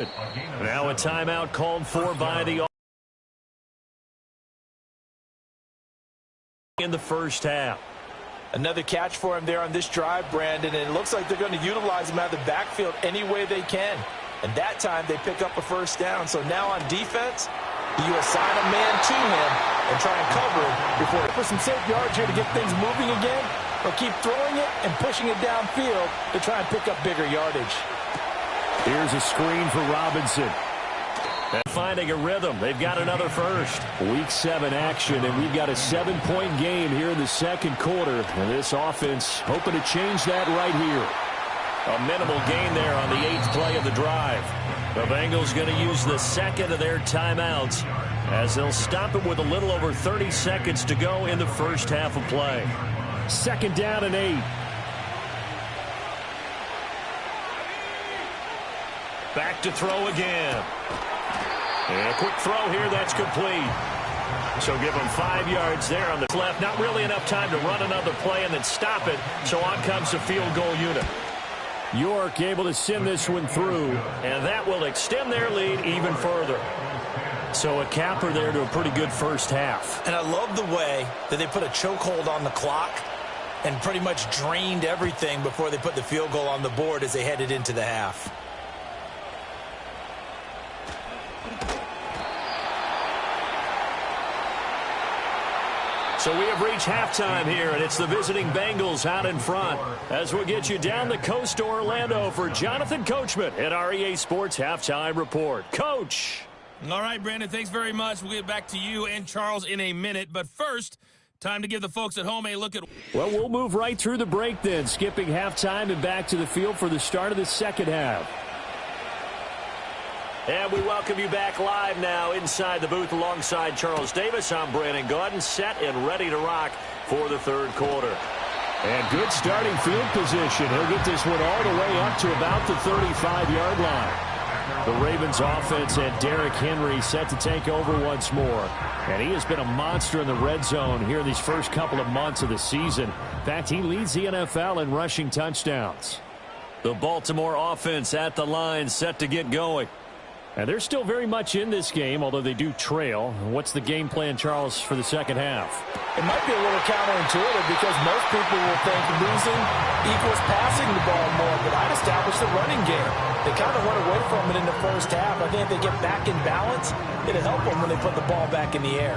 Now a timeout called for by the in the first half. Another catch for him there on this drive, Brandon, and it looks like they're going to utilize him out of the backfield any way they can. And that time they pick up a first down. So now on defense, you assign a man to him and try and cover him before for some safe yards here to get things moving again, or keep throwing it and pushing it downfield to try and pick up bigger yardage. Here's a screen for Robinson. And finding a rhythm. They've got another first. Week 7 action, and we've got a 7-point game here in the second quarter. And this offense hoping to change that right here. A minimal gain there on the 8th play of the drive. The Bengals going to use the second of their timeouts as they'll stop it with a little over 30 seconds to go in the first half of play. 2nd down and 8. Back to throw again. And a quick throw here, that's complete. So give them 5 yards there on the left. Not really enough time to run another play and then stop it. So on comes the field goal unit. York able to send this one through, and that will extend their lead even further. So a capper there to a pretty good first half. And I love the way that they put a chokehold on the clock and pretty much drained everything before they put the field goal on the board as they headed into the half. So we have reached halftime here, and it's the visiting Bengals out in front. As we'll get you down the coast to Orlando for Jonathan Coachman at our EA Sports Halftime Report. Coach. All right, Brandon, thanks very much. We'll get back to you and Charles in a minute. But first, time to give the folks at home a look at... Well, we'll move right through the break then, skipping halftime and back to the field for the start of the second half. And we welcome you back live now inside the booth alongside Charles Davis. I'm Brandon Gaudin, set and ready to rock for the third quarter. And good starting field position. He'll get this one all the way up to about the 35-yard line. The Ravens offense and Derrick Henry set to take over once more. And he has been a monster in the red zone here these first couple of months of the season. In fact, he leads the NFL in rushing touchdowns. The Baltimore offense at the line set to get going. And they're still very much in this game, although they do trail. What's the game plan, Charles, for the second half? It might be a little counterintuitive because most people will think losing equals passing the ball more, but I'd establish the running game. They kind of went away from it in the first half. I think if they get back in balance, it'll help them when they put the ball back in the air.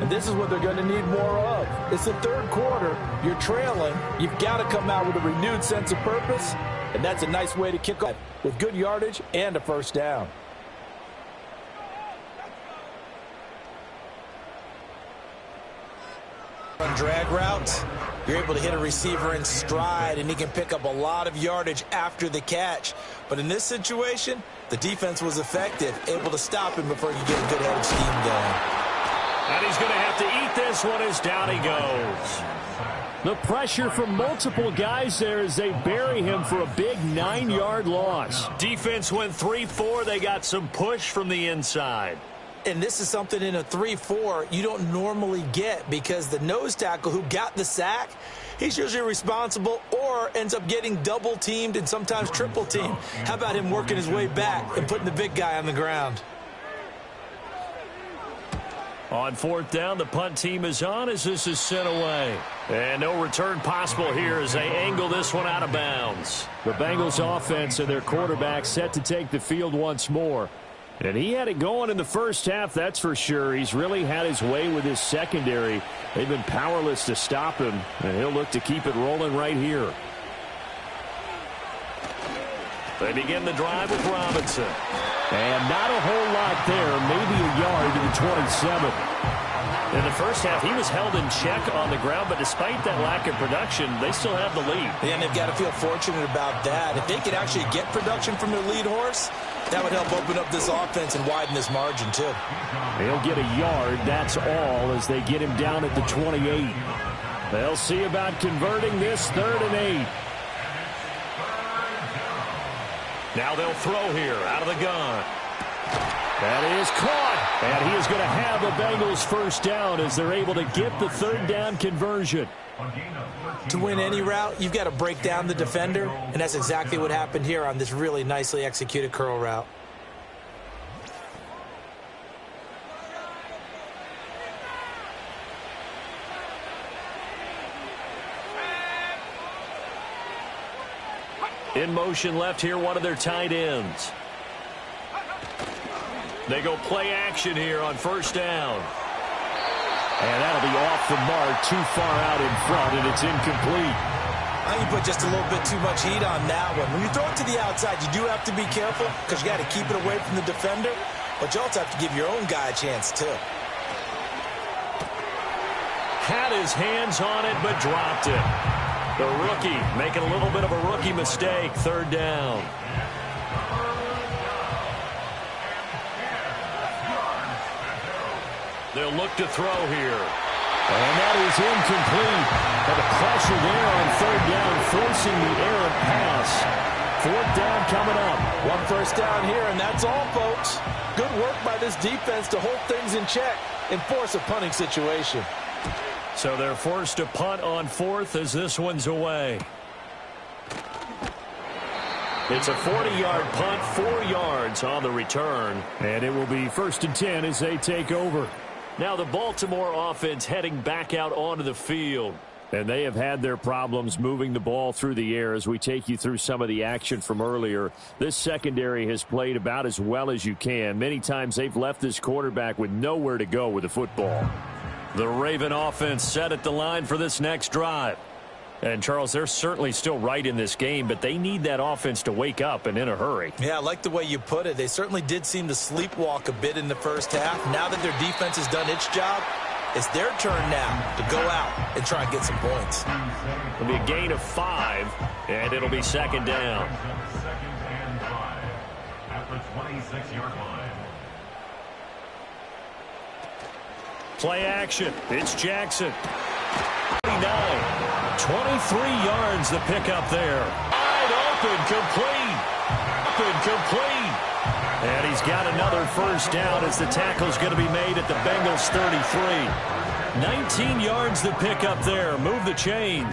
And this is what they're going to need more of. It's the third quarter. You're trailing. You've got to come out with a renewed sense of purpose, and that's a nice way to kick off with good yardage and a first down. On drag routes, you're able to hit a receiver in stride, and he can pick up a lot of yardage after the catch. But in this situation, the defense was effective, able to stop him before you get a good head of steam going. And he's going to have to eat this one as down he goes. The pressure from multiple guys there as they bury him for a big 9-yard loss. Defense went 3-4. They got some push from the inside. And this is something in a 3-4 you don't normally get because the nose tackle who got the sack, he's usually responsible or ends up getting double-teamed and sometimes triple-teamed. How about him working his way back and putting the big guy on the ground? On fourth down, the punt team is on as this is sent away. And no return possible here as they angle this one out of bounds. The Bengals offense and their quarterback set to take the field once more. And he had it going in the first half, that's for sure. He's really had his way with his secondary. They've been powerless to stop him, and he'll look to keep it rolling right here. They begin the drive with Robinson. And not a whole lot there, maybe a yard to the 27. In the first half, he was held in check on the ground, but despite that lack of production, they still have the lead. And they've got to feel fortunate about that. If they could actually get production from their lead horse, that would help open up this offense and widen this margin, too. He'll get a yard, that's all, as they get him down at the 28. They'll see about converting this 3rd and 8. Now they'll throw here out of the gun. That is caught, and he is going to have the Bengals first down as they're able to get the third down conversion. To win any route, you've got to break down the defender, and that's exactly what happened here on this really nicely executed curl route. In motion left here, one of their tight ends. They go play action here on first down. And that'll be off the mark, too far out in front, and it's incomplete. I think you put just a little bit too much heat on that one. When you throw it to the outside, you do have to be careful because you got to keep it away from the defender, but you also have to give your own guy a chance, too. Had his hands on it, but dropped it. The rookie making a little bit of a rookie mistake, third down. They'll look to throw here. And that is incomplete. And the pressure there on third down, forcing the errant pass. Fourth down coming up. One first down here, and that's all, folks. Good work by this defense to hold things in check and force a punting situation. So they're forced to punt on fourth as this one's away. It's a 40-yard punt, 4 yards on the return. And it will be 1st and 10 as they take over. Now the Baltimore offense heading back out onto the field. And they have had their problems moving the ball through the air as we take you through some of the action from earlier. This secondary has played about as well as you can. Many times they've left this quarterback with nowhere to go with the football. The Raven offense set at the line for this next drive. And, Charles, they're certainly still right in this game, but they need that offense to wake up and in a hurry. Yeah, I like the way you put it. They certainly did seem to sleepwalk a bit in the first half. Now that their defense has done its job, it's their turn now to go out and try and get some points. It'll be a gain of 5, and it'll be second down. Play action. It's Jackson. 23 yards the pickup there. Wide open, complete. And he's got another first down as the tackle's going to be made at the Bengals 33. 19 yards the pickup there. Move the chains.